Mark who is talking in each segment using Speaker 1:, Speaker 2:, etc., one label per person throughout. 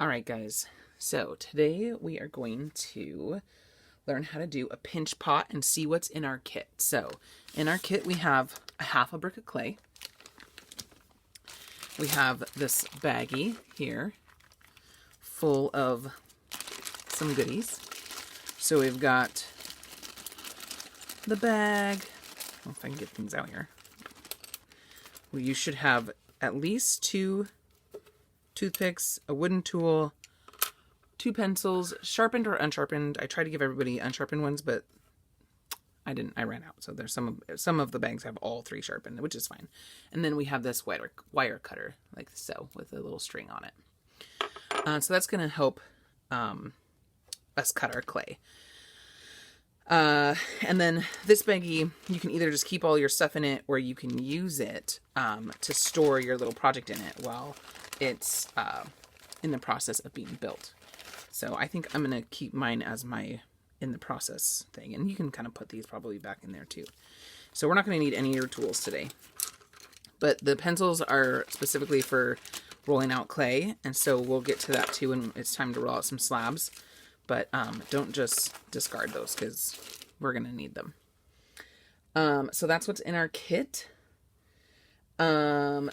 Speaker 1: All right, guys. So today we are going to learn how to do a pinch pot and see what's in our kit. So in our kit, we have a half a brick of clay. We have this baggie here full of some goodies. So we've got the bag. I don't know if I can get things out here. Well, you should have at least 2 toothpicks, a wooden tool, 2 pencils, sharpened or unsharpened. I try to give everybody unsharpened ones, but I didn't. I ran out. So there's some of the bags have all 3 sharpened, which is fine. And then we have this wire cutter, like so, with a little string on it. So that's going to help us cut our clay. And then this baggie, you can either just keep all your stuff in it, or you can use it to store your little project in it while it's in the process of being built. So I think I'm going to keep mine as my in the process thing. And you can kind of put these probably back in there too. So we're not going to need any of your tools today. But the pencils are specifically for rolling out clay. And so we'll get to that too when it's time to roll out some slabs. But don't just discard those because we're going to need them. So that's what's in our kit.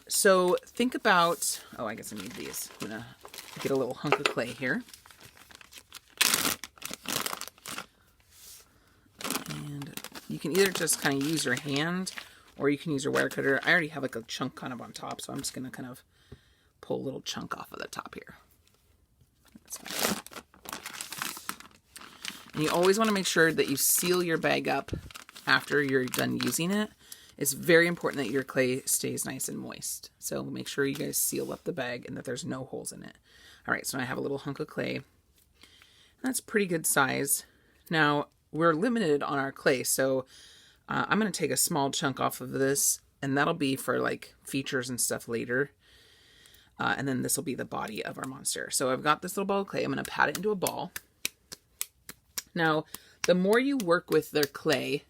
Speaker 1: So think about, I guess I need these. I'm going to get a little hunk of clay here. And you can either just kind of use your hand or you can use your wire cutter. I already have like a chunk kind of on top, so I'm just going to kind of pull a little chunk off of the top here. That's fine. And you always want to make sure that you seal your bag up after you're done using it. It's very important that your clay stays nice and moist. So make sure you guys seal up the bag and that there's no holes in it. All right, so I have a little hunk of clay. That's pretty good size. Now, we're limited on our clay, so I'm going to take a small chunk off of this, and that'll be for like features and stuff later. And then this will be the body of our monster. So I've got this little ball of clay. I'm going to pat it into a ball. Now, the more you work with their clay,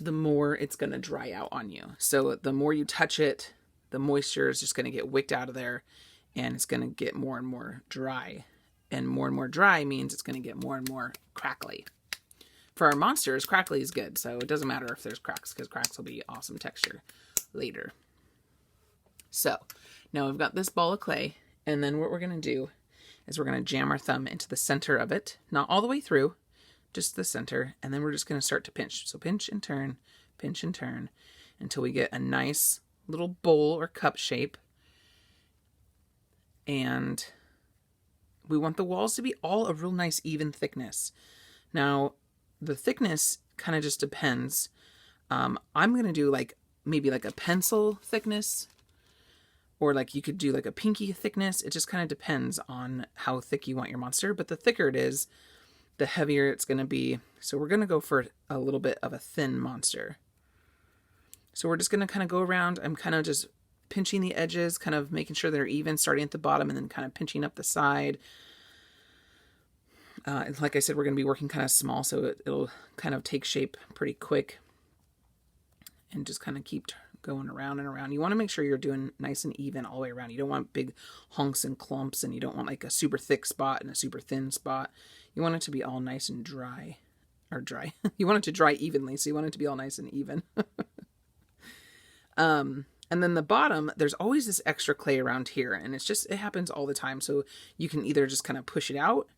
Speaker 1: the more it's going to dry out on you. So the more you touch it, the moisture is just going to get wicked out of there, and it's going to get more and more dry. And more dry means it's going to get more and more crackly. For our monsters, crackly is good, so it doesn't matter if there's cracks, because cracks will be awesome texture later. So now we've got this ball of clay, and then what we're going to do is we're going to jam our thumb into the center of it, not all the way through, just the center, and then we're just going to start to pinch. So pinch and turn until we get a nice little bowl or cup shape. And we want the walls to be all a real nice even thickness. Now, the thickness kind of just depends. I'm going to do maybe like a pencil thickness, or like you could do like a pinky thickness. It just kind of depends on how thick you want your monster. But the thicker it is, the heavier it's going to be. So we're going to go for a little bit of a thin monster. So we're just going to kind of go around. I'm kind of just pinching the edges, kind of making sure they're even, starting at the bottom and then kind of pinching up the side. And like I said, we're going to be working kind of small, so it'll kind of take shape pretty quick. And just kind of keep going around and around. You want to make sure you're doing nice and even all the way around. You don't want big hunks and clumps, and you don't want like a super thick spot and a super thin spot. You want it to be all nice and dry. Or dry. You want it to dry evenly, so you want it to be all nice and even. And then the bottom, there's always this extra clay around here, and it happens all the time. So you can either just kind of push it out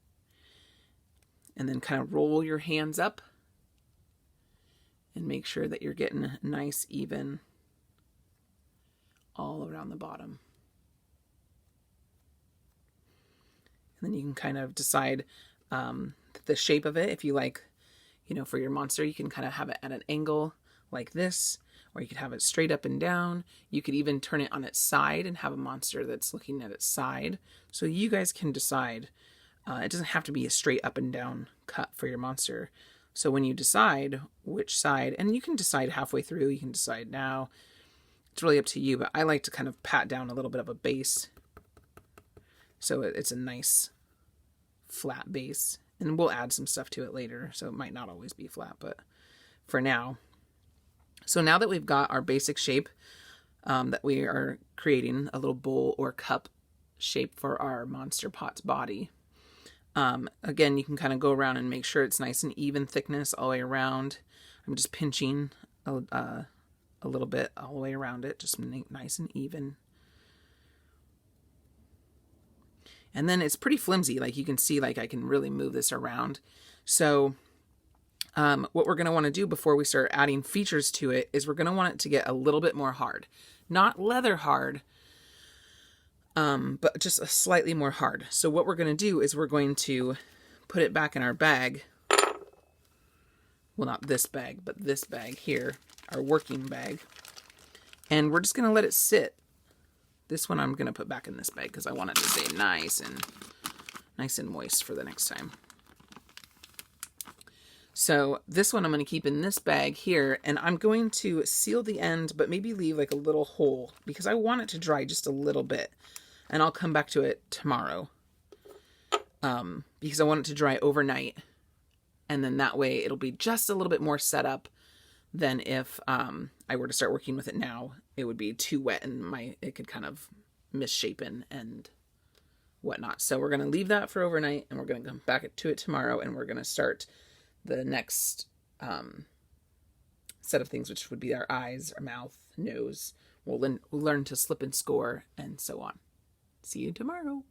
Speaker 1: and then kind of roll your hands up and make sure that you're getting nice, even all around the bottom. And then you can kind of decide the shape of it. If you like, for your monster, you can kind of have it at an angle like this, or you could have it straight up and down. You could even turn it on its side and have a monster that's looking at its side. So you guys can decide. It doesn't have to be a straight up and down cut for your monster. So when you decide which side, and you can decide halfway through, you can decide now. It's really up to you, but I like to kind of pat down a little bit of a base. So it's a nice flat base. And we'll add some stuff to it later, so it might not always be flat, but for now. So now that we've got our basic shape that we are creating, a little bowl or cup shape for our Monster Pot's body. Again, you can kind of go around and make sure it's nice and even thickness all the way around. I'm just pinching a little bit all the way around it, just nice and even. And then it's pretty flimsy. Like you can see, like I can really move this around. So what we're going to want to do before we start adding features to it is we're going to want it to get a little bit more hard. Not leather hard, but just a slightly more hard. So what we're going to do is we're going to put it back in our bag. Well, not this bag, but this bag here, our working bag. And we're just going to let it sit. This one I'm going to put back in this bag because I want it to stay nice and moist for the next time. So this one I'm going to keep in this bag here, and I'm going to seal the end, but maybe leave like a little hole because I want it to dry just a little bit. And I'll come back to it tomorrow because I want it to dry overnight. And then that way it'll be just a little bit more set up than if I were to start working with it now. It would be too wet and it could kind of misshapen and whatnot. So we're going to leave that for overnight, and we're going to come back to it tomorrow, and we're going to start the next set of things, which would be our eyes, our mouth, nose. We'll learn to slip and score, and so on. See you tomorrow.